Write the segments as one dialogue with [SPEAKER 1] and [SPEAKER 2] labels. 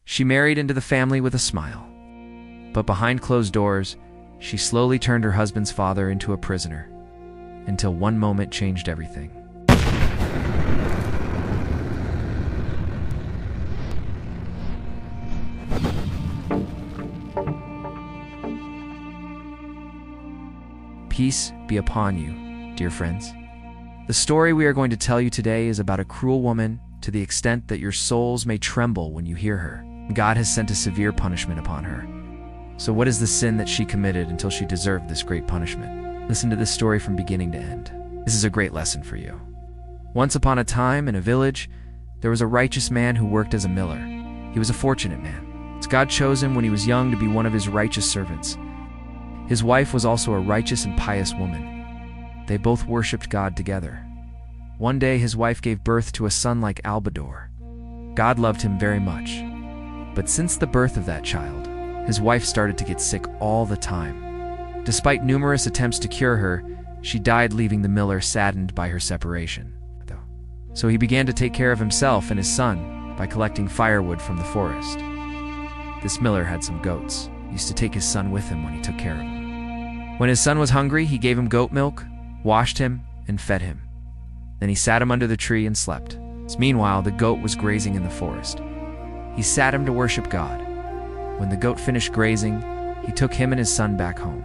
[SPEAKER 1] She married into the family with a smile. But behind closed doors, she slowly turned her husband's father into a prisoner, until one moment changed everything. Peace be upon you, dear friends. The story we are going to tell you today is about a cruel woman to the extent that your souls may tremble when you hear her. God has sent a severe punishment upon her. So what is the sin that she committed until she deserved this great punishment? Listen to this story from beginning to end. This is a great lesson for you. Once upon a time, in a village, there was a righteous man who worked as a miller. He was a fortunate man, as God chose him when he was young to be one of his righteous servants. His wife was also a righteous and pious woman. They both worshipped God together. One day, his wife gave birth to a son like Albador. God loved him very much. But since the birth of that child, his wife started to get sick all the time. Despite numerous attempts to cure her, she died, leaving the miller saddened by her separation. So he began to take care of himself and his son by collecting firewood from the forest. This miller had some goats. He used to take his son with him when he took care of him. When his son was hungry, he gave him goat milk, washed him, and fed him. Then he sat him under the tree and slept. Meanwhile, the goat was grazing in the forest. He sat him to worship God. When the goat finished grazing, he took him and his son back home.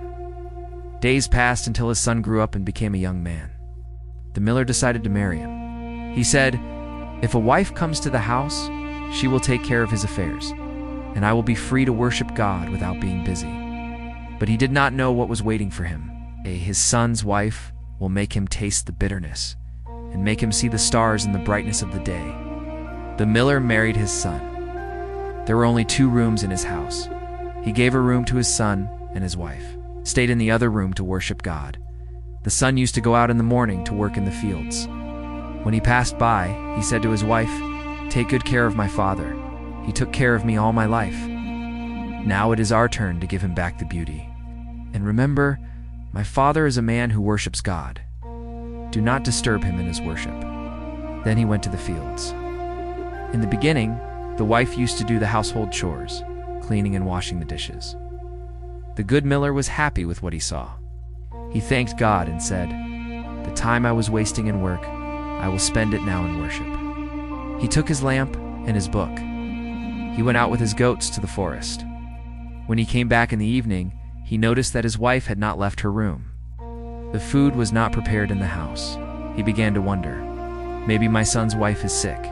[SPEAKER 1] Days passed until his son grew up and became a young man. The miller decided to marry him. He said, "If a wife comes to the house, she will take care of his affairs, and I will be free to worship God without being busy." But he did not know what was waiting for him. His son's wife will make him taste the bitterness and make him see the stars in the brightness of the day. The miller married his son. There were only 2 rooms in his house. He gave a room to his son, and his wife stayed in the other room to worship God. The son used to go out in the morning to work in the fields. When he passed by, he said to his wife, "Take good care of my father. He took care of me all my life. Now it is our turn to give him back the beauty. And remember, my father is a man who worships God. Do not disturb him in his worship." Then he went to the fields. In the beginning, the wife used to do the household chores, cleaning and washing the dishes. The good miller was happy with what he saw. He thanked God and said, "The time I was wasting in work, I will spend it now in worship." He took his lamp and his book. He went out with his goats to the forest. When he came back in the evening, he noticed that his wife had not left her room. The food was not prepared in the house. He began to wonder, maybe my son's wife is sick.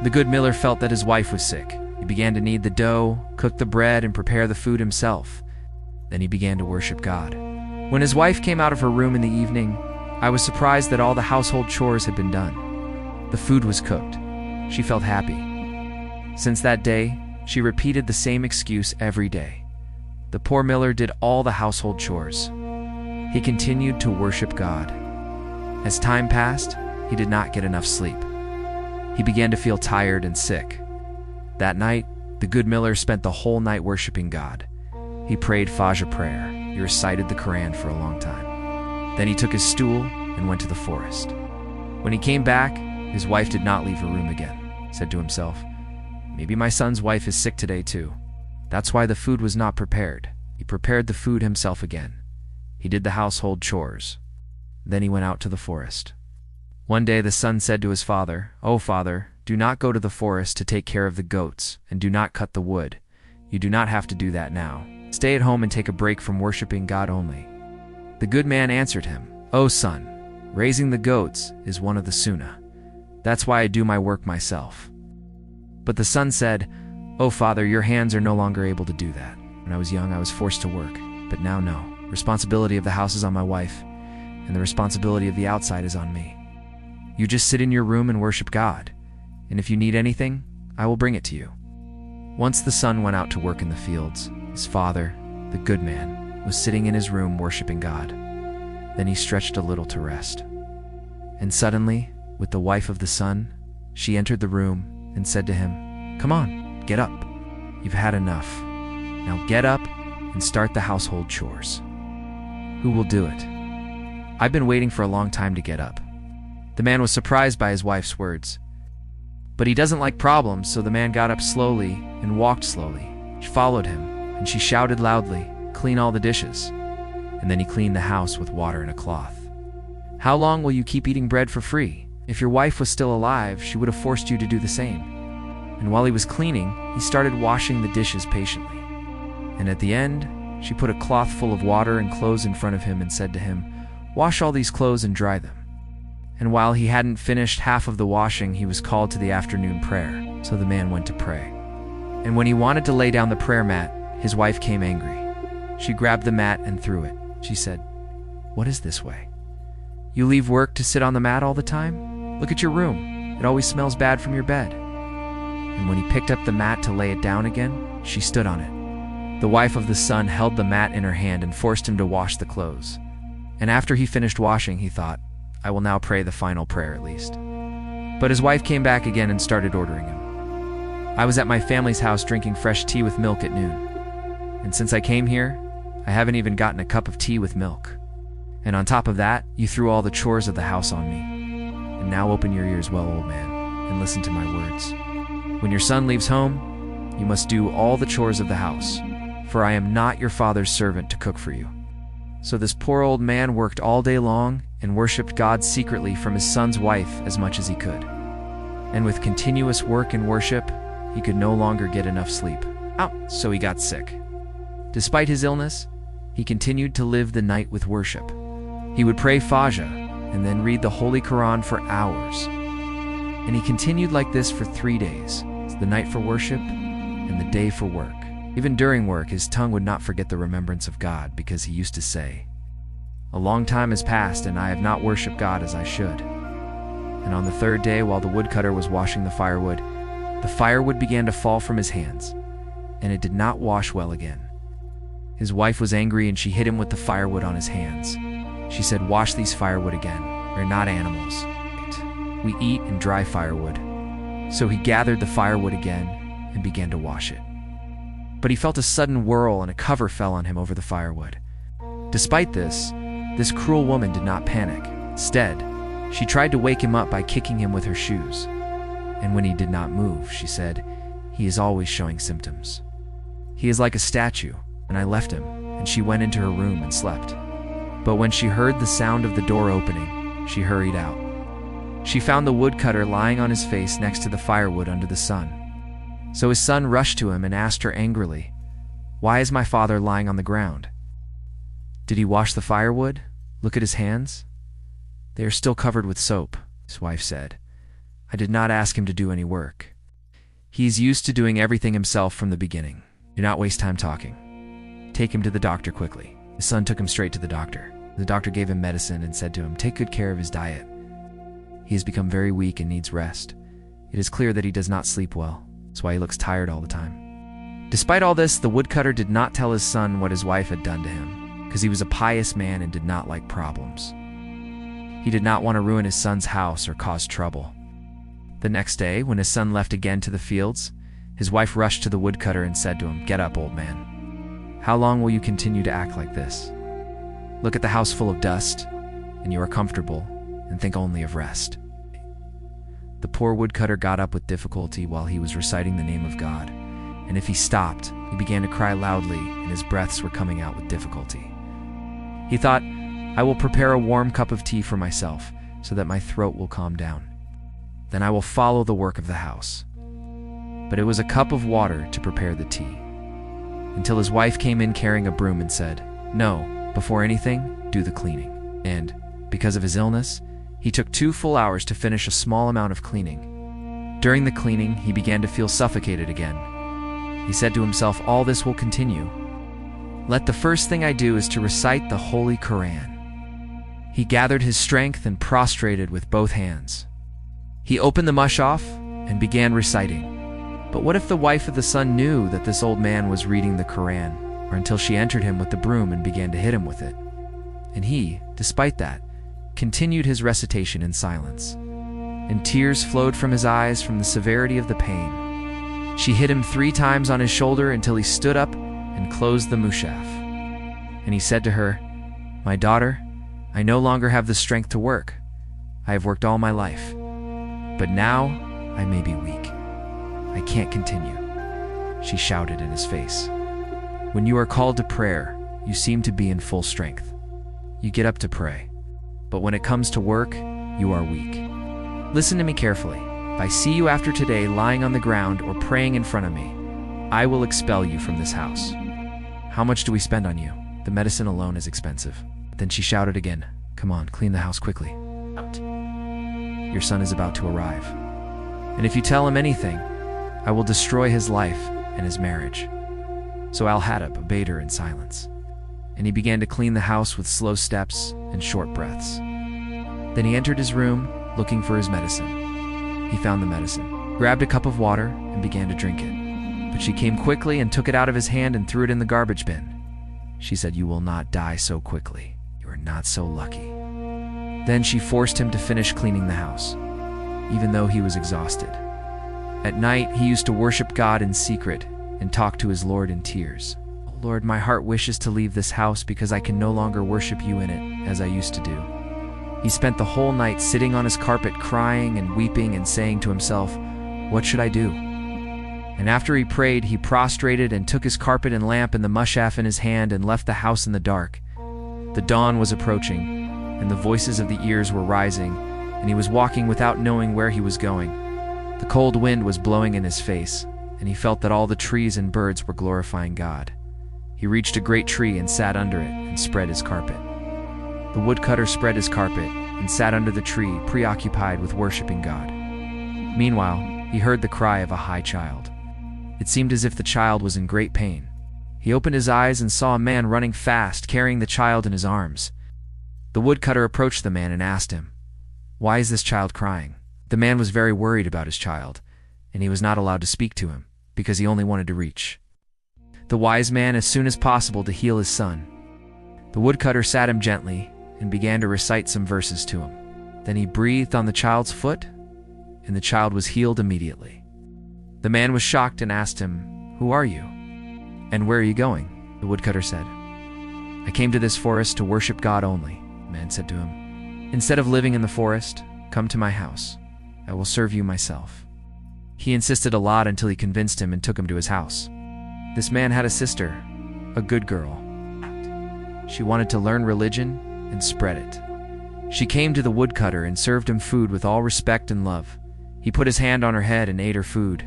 [SPEAKER 1] The good miller felt that his wife was sick. He began to knead the dough, cook the bread, and prepare the food himself. Then he began to worship God. When his wife came out of her room in the evening, I was surprised that all the household chores had been done. The food was cooked. She felt happy. Since that day, she repeated the same excuse every day. The poor miller did all the household chores. He continued to worship God. As time passed, he did not get enough sleep. He began to feel tired and sick. That night, the good miller spent the whole night worshiping God. He prayed Fajr prayer. He recited the Quran for a long time. Then he took his stool and went to the forest. When he came back, his wife did not leave her room again. He said to himself, "Maybe my son's wife is sick today too. That's why the food was not prepared." He prepared the food himself again. He did the household chores. Then he went out to the forest. One day the son said to his father, "Oh, father, do not go to the forest to take care of the goats, and do not cut the wood. You do not have to do that now. Stay at home and take a break from worshiping God only." The good man answered him, "Oh, son, raising the goats is one of the sunnah. That's why I do my work myself." But the son said, "Oh, father, your hands are no longer able to do that. When I was young, I was forced to work, but now no. Responsibility of the house is on my wife, and the responsibility of the outside is on me. You just sit in your room and worship God, and if you need anything, I will bring it to you." Once the son went out to work in the fields. His father, the good man, was sitting in his room worshiping God. Then he stretched a little to rest. And suddenly, with the wife of the son, she entered the room and said to him, "Come on, get up. You've had enough. Now get up and start the household chores." "Who will do it? I've been waiting for a long time to get up." The man was surprised by his wife's words. But he doesn't like problems, so the man got up slowly and walked slowly. She followed him, and she shouted loudly, "Clean all the dishes." And then he cleaned the house with water and a cloth. "How long will you keep eating bread for free? If your wife was still alive, she would have forced you to do the same." And while he was cleaning, he started washing the dishes patiently. And at the end, she put a cloth full of water and clothes in front of him and said to him, "Wash all these clothes and dry them." And while he hadn't finished half of the washing, he was called to the afternoon prayer. So the man went to pray. And when he wanted to lay down the prayer mat, his wife came angry. She grabbed the mat and threw it. She said, "What is this way? You leave work to sit on the mat all the time? Look at your room. It always smells bad from your bed." And when he picked up the mat to lay it down again, she stood on it. The wife of the son held the mat in her hand and forced him to wash the clothes. And after he finished washing, he thought, "I will now pray the final prayer at least." But his wife came back again and started ordering him. "I was at my family's house drinking fresh tea with milk at noon. And since I came here, I haven't even gotten a cup of tea with milk. And on top of that, you threw all the chores of the house on me. And now open your ears well, old man, and listen to my words. When your son leaves home, you must do all the chores of the house, for I am not your father's servant to cook for you." So this poor old man worked all day long and worshipped God secretly from his son's wife as much as he could. And with continuous work and worship, he could no longer get enough sleep. So he got sick. Despite his illness, he continued to live the night with worship. He would pray Fajr and then read the Holy Quran for hours. And he continued like this for 3 days, the night for worship and the day for work. Even during work, his tongue would not forget the remembrance of God, because he used to say, "A long time has passed and I have not worshipped God as I should." And on the 3rd day, while the woodcutter was washing the firewood began to fall from his hands, and it did not wash well again. His wife was angry and she hit him with the firewood on his hands. She said, "Wash these firewood again. We're not animals. We eat and dry firewood." So he gathered the firewood again and began to wash it. But he felt a sudden whirl and a cover fell on him over the firewood. Despite this cruel woman did not panic. Instead, she tried to wake him up by kicking him with her shoes. And when he did not move, she said, "He is always showing symptoms. He is like a statue." And I left him, and she went into her room and slept. But when she heard the sound of the door opening, she hurried out. She found the woodcutter lying on his face next to the firewood under the sun. So his son rushed to him and asked her angrily, "Why is my father lying on the ground? Did he wash the firewood? Look at his hands. They are still covered with soap." His wife said, "I did not ask him to do any work. He is used to doing everything himself from the beginning. Do not waste time talking. Take him to the doctor quickly." His son took him straight to the doctor. The doctor gave him medicine and said to him, "Take good care of his diet. He has become very weak and needs rest. It is clear that he does not sleep well. That's why he looks tired all the time." Despite all this, the woodcutter did not tell his son what his wife had done to him, because he was a pious man and did not like problems. He did not want to ruin his son's house or cause trouble. The next day, when his son left again to the fields, his wife rushed to the woodcutter and said to him, "Get up, old man. How long will you continue to act like this? Look at the house full of dust, and you are comfortable, and think only of rest." The poor woodcutter got up with difficulty while he was reciting the name of God, and if he stopped, he began to cry loudly, and his breaths were coming out with difficulty. He thought, "I will prepare a warm cup of tea for myself, so that my throat will calm down. Then I will follow the work of the house." But it was a cup of water to prepare the tea, until his wife came in carrying a broom and said, "No, before anything, do the cleaning." And, because of his illness, he took 2 full hours to finish a small amount of cleaning. During the cleaning, he began to feel suffocated again. He said to himself, "All this will continue. Let the first thing I do is to recite the Holy Quran." He gathered his strength and prostrated with both hands. He opened the mushaf and began reciting. But what if the wife of the son knew that this old man was reading the Quran, or until she entered him with the broom and began to hit him with it? And he, despite that, continued his recitation in silence, and tears flowed from his eyes from the severity of the pain. She hit him 3 times on his shoulder until he stood up and closed the mushaf. And he said to her, "My daughter, I no longer have the strength to work. I have worked all my life. But now I may be weak. I can't continue. she shouted in his face. When you are called to prayer, you seem to be in full strength. You get up to pray. But when it comes to work, you are weak. Listen to me carefully. If I see you after today lying on the ground or praying in front of me, I will expel you from this house. How much do we spend on you? The medicine alone is expensive. Then she shouted again, come on, clean the house quickly. Out. Your son is about to arrive. And if you tell him anything, I will destroy his life and his marriage. So Al-Hadab obeyed her in silence. And he began to clean the house with slow steps and short breaths. Then he entered his room, looking for his medicine. He found the medicine, grabbed a cup of water, and began to drink it. But she came quickly and took it out of his hand and threw it in the garbage bin. She said, you will not die so quickly. You are not so lucky. Then she forced him to finish cleaning the house, even though he was exhausted. At night, he used to worship God in secret and talk to his Lord in tears. Oh Lord, my heart wishes to leave this house because I can no longer worship you in it as I used to do. He spent the whole night sitting on his carpet crying and weeping and saying to himself, what should I do? And after he prayed, he prostrated and took his carpet and lamp and the mushaf in his hand and left the house in the dark. The dawn was approaching, and the voices of the ears were rising, and he was walking without knowing where he was going. The cold wind was blowing in his face, and he felt that all the trees and birds were glorifying God. He reached a great tree and sat under it and spread his carpet. The woodcutter spread his carpet and sat under the tree, preoccupied with worshiping God. Meanwhile, he heard the cry of a high child. It seemed as if the child was in great pain. He opened his eyes and saw a man running fast, carrying the child in his arms. The woodcutter approached the man and asked him, why is this child crying? The man was very worried about his child, and he was not allowed to speak to him, because he only wanted to reach the wise man as soon as possible to heal his son. The woodcutter sat him gently and began to recite some verses to him. Then he breathed on the child's foot, and the child was healed immediately. The man was shocked and asked him, who are you? And where are you going? The woodcutter said, I came to this forest to worship God only. The man said to him, instead of living in the forest, come to my house. I will serve you myself. He insisted a lot until he convinced him and took him to his house. This man had a sister, a good girl. She wanted to learn religion and spread it. She came to the woodcutter and served him food with all respect and love. He put his hand on her head and ate her food.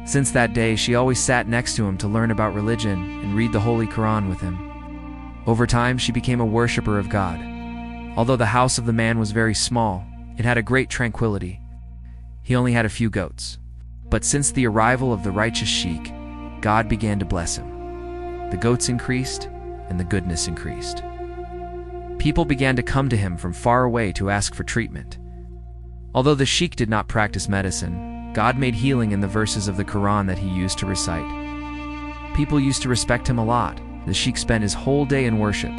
[SPEAKER 1] Since that day, she always sat next to him to learn about religion and read the Holy Quran with him. Over time, she became a worshiper of God. Although the house of the man was very small, it had a great tranquility. He only had a few goats. But since the arrival of the righteous sheik, God began to bless him. The goats increased, and the goodness increased. People began to come to him from far away to ask for treatment. Although the sheik did not practice medicine, God made healing in the verses of the Quran that he used to recite. People used to respect him a lot. The sheik spent his whole day in worship.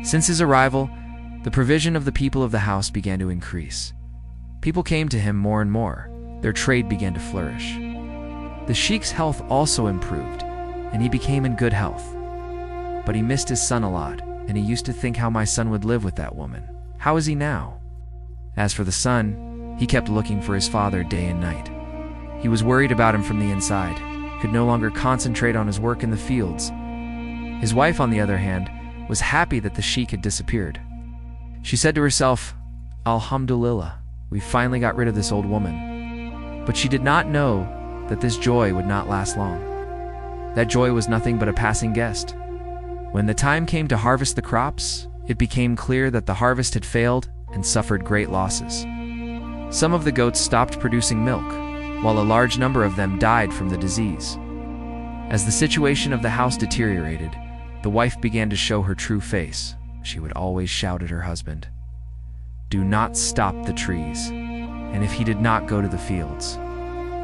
[SPEAKER 1] Since his arrival, the provision of the people of the house began to increase. People came to him more and more. Their trade began to flourish. The sheik's health also improved, and he became in good health. But he missed his son a lot, and he used to think how my son would live with that woman. How is he now? As for the son, he kept looking for his father day and night. He was worried about him from the inside, could no longer concentrate on his work in the fields. His wife, on the other hand, was happy that the sheik had disappeared. She said to herself, Alhamdulillah, we finally got rid of this old woman. But she did not know that this joy would not last long. That joy was nothing but a passing guest. When the time came to harvest the crops, it became clear that the harvest had failed and suffered great losses. Some of the goats stopped producing milk, while a large number of them died from the disease. As the situation of the house deteriorated, the wife began to show her true face. She would always shout at her husband, "Do not stop the trees," and if he did not go to the fields,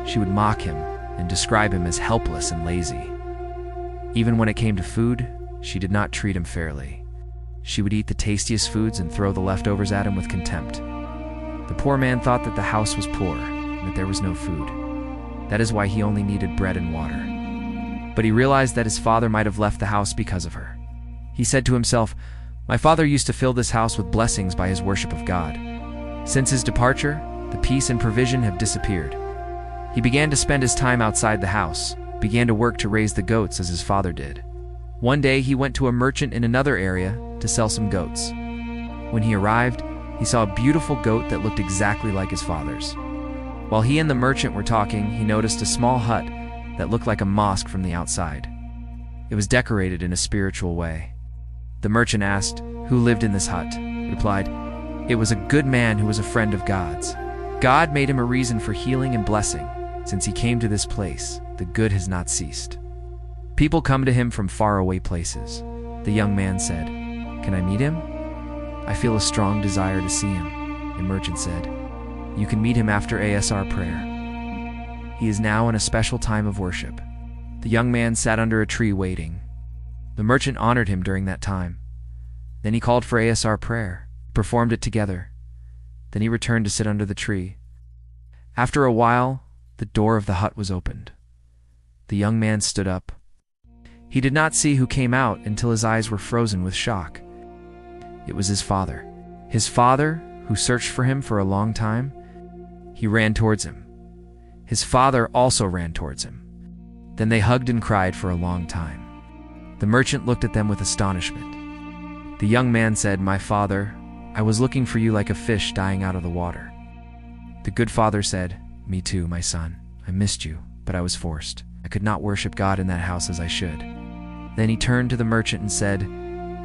[SPEAKER 1] she would mock him and describe him as helpless and lazy. Even when it came to food, she did not treat him fairly. She would eat the tastiest foods and throw the leftovers at him with contempt. The poor man thought that the house was poor and that there was no food. That is why he only needed bread and water. But he realized that his father might have left the house because of her. He said to himself, "My father used to fill this house with blessings by his worship of God. Since his departure, the peace and provision have disappeared." He began to spend his time outside the house, began to work to raise the goats as his father did. One day he went to a merchant in another area to sell some goats. When he arrived, he saw a beautiful goat that looked exactly like his father's. While he and the merchant were talking, he noticed a small hut that looked like a mosque from the outside. It was decorated in a spiritual way. The merchant asked, "Who lived in this hut?" He replied, "It was a good man who was a friend of God's. God made him a reason for healing and blessing. Since he came to this place, the good has not ceased. People come to him from faraway places." The young man said, "Can I meet him? I feel a strong desire to see him." The merchant said, "You can meet him after ASR prayer. He is now in a special time of worship." The young man sat under a tree waiting. The merchant honored him during that time. Then he called for ASR prayer, performed it together. Then he returned to sit under the tree. After a while, the door of the hut was opened. The young man stood up. He did not see who came out until his eyes were frozen with shock. It was his father. His father, who searched for him for a long time. He ran towards him. His father also ran towards him. Then they hugged and cried for a long time. The merchant looked at them with astonishment. The young man said, "My father, I was looking for you like a fish dying out of the water." The good father said, "Me too, my son. I missed you, but I was forced. I could not worship God in that house as I should." Then he turned to the merchant and said,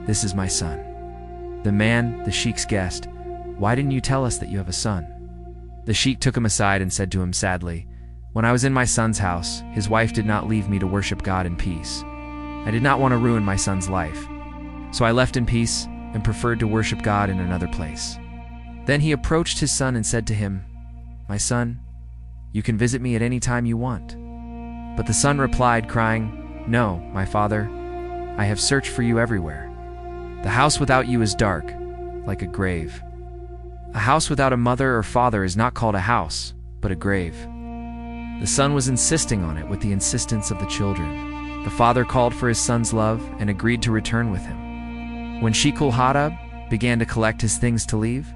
[SPEAKER 1] "This is my son." The man, the sheik's guest, "Why didn't you tell us that you have a son?" The sheik took him aside and said to him sadly, "When I was in my son's house, his wife did not leave me to worship God in peace. I did not want to ruin my son's life. So I left in peace and preferred to worship God in another place." Then he approached his son and said to him, "My son, you can visit me at any time you want." But the son replied, crying, "No, my father, I have searched for you everywhere. The house without you is dark, like a grave. A house without a mother or father is not called a house, but a grave." The son was insisting on it with the insistence of the children. The father called for his son's love and agreed to return with him. When Sheikh ul-Hadab began to collect his things to leave,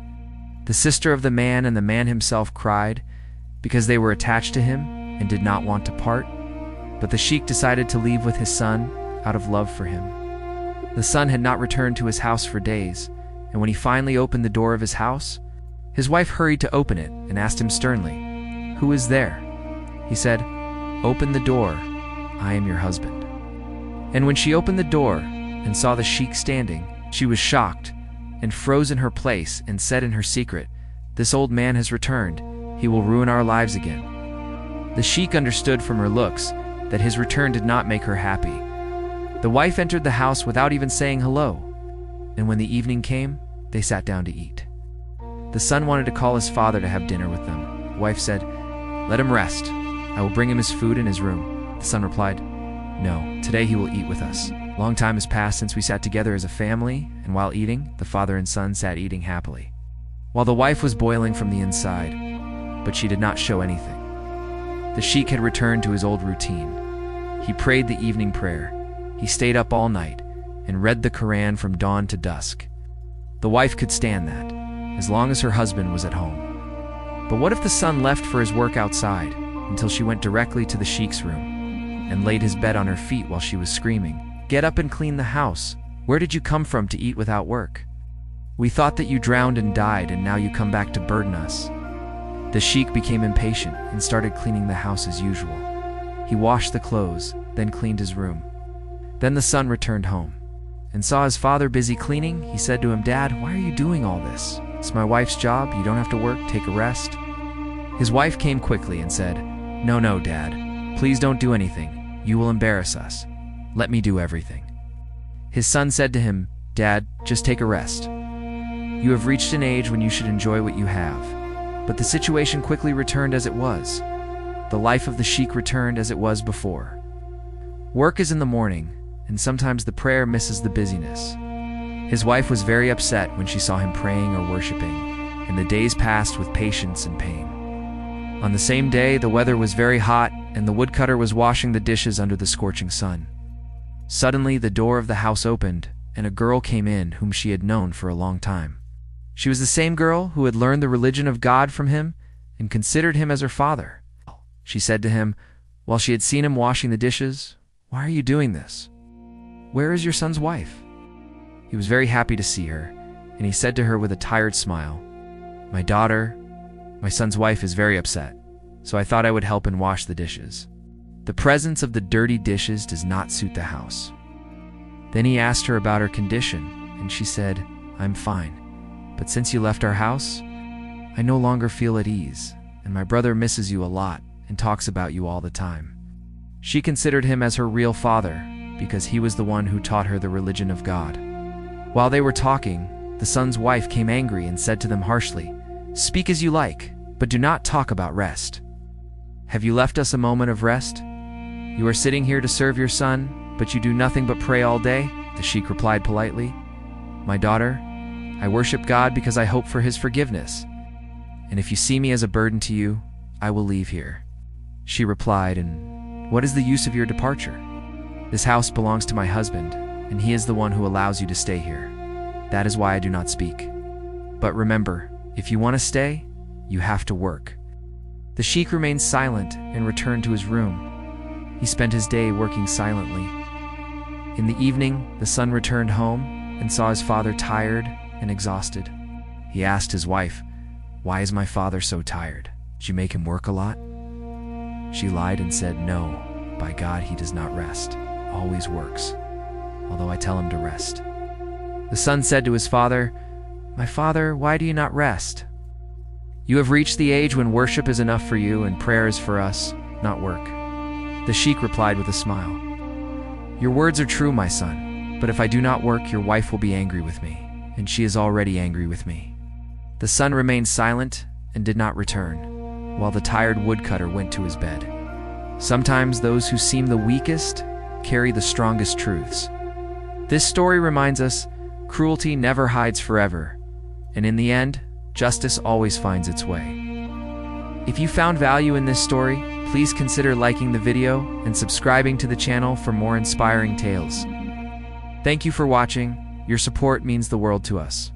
[SPEAKER 1] the sister of the man and the man himself cried because they were attached to him and did not want to part. But the sheikh decided to leave with his son out of love for him. The son had not returned to his house for days, and when he finally opened the door of his house, his wife hurried to open it and asked him sternly, "Who is there?" He said, "Open the door, I am your husband." And when she opened the door and saw the sheikh standing, she was shocked and froze in her place and said in her secret, "This old man has returned. He will ruin our lives again." The sheikh understood from her looks that his return did not make her happy. The wife entered the house without even saying hello, and when the evening came, they sat down to eat. The son wanted to call his father to have dinner with them. The wife said, "Let him rest. I will bring him his food in his room." The son replied, "No, today he will eat with us. Long time has passed since we sat together as a family," and while eating, the father and son sat eating happily. While the wife was boiling from the inside, but she did not show anything. The sheikh had returned to his old routine. He prayed the evening prayer. He stayed up all night and read the Quran from dawn to dusk. The wife could stand that, as long as her husband was at home. But what if the son left for his work outside until she went directly to the sheikh's room and laid his bed on her feet while she was screaming, "Get up and clean the house. Where did you come from to eat without work? We thought that you drowned and died, and now you come back to burden us." The sheikh became impatient and started cleaning the house as usual. He washed the clothes, then cleaned his room. Then the son returned home and saw his father busy cleaning. He said to him, "Dad, why are you doing all this? It's my wife's job. You don't have to work. Take a rest." His wife came quickly and said, No, Dad. Please don't do anything. You will embarrass us. Let me do everything." His son said to him, "Dad, just take a rest. You have reached an age when you should enjoy what you have." But the situation quickly returned as it was. The life of the sheikh returned as it was before. Work is in the morning, and sometimes the prayer misses the busyness. His wife was very upset when she saw him praying or worshiping, and the days passed with patience and pain. On the same day, the weather was very hot, and the woodcutter was washing the dishes under the scorching sun. Suddenly, the door of the house opened, and a girl came in whom she had known for a long time. She was the same girl who had learned the religion of God from him and considered him as her father. She said to him, While she had seen him washing the dishes, "Why are you doing this? Where is your son's wife?" He was very happy to see her, and he said to her with a tired smile, "My daughter, my son's wife is very upset, so I thought I would help and wash the dishes. The presence of the dirty dishes does not suit the house." Then he asked her about her condition, and she said, "I'm fine, but since you left our house, I no longer feel at ease, and my brother misses you a lot and talks about you all the time." She considered him as her real father because he was the one who taught her the religion of God. While they were talking, the son's wife came angry and said to them harshly, "Speak as you like, but do not talk about rest. Have you left us a moment of rest? You are sitting here to serve your son, but you do nothing but pray all day?" The sheik replied politely, "My daughter, I worship God because I hope for his forgiveness. And if you see me as a burden to you, I will leave here." She replied, "And what is the use of your departure? This house belongs to my husband, and he is the one who allows you to stay here. That is why I do not speak. But remember, if you want to stay, you have to work." The sheik remained silent and returned to his room. He spent his day working silently. In the evening, the son returned home and saw his father tired and exhausted. He asked his wife, "Why is my father so tired? Did you make him work a lot?" She lied and said, "No, by God, he does not rest, always works, although I tell him to rest." The son said to his father, "My father, why do you not rest? You have reached the age when worship is enough for you and prayer is for us, not work." The sheik replied with a smile, "Your words are true, my son, but if I do not work, your wife will be angry with me, and she is already angry with me." The son remained silent and did not return, while the tired woodcutter went to his bed. Sometimes those who seem the weakest carry the strongest truths. This story reminds us, cruelty never hides forever, and in the end, justice always finds its way. If you found value in this story, please consider liking the video and subscribing to the channel for more inspiring tales. Thank you for watching. Your support means the world to us.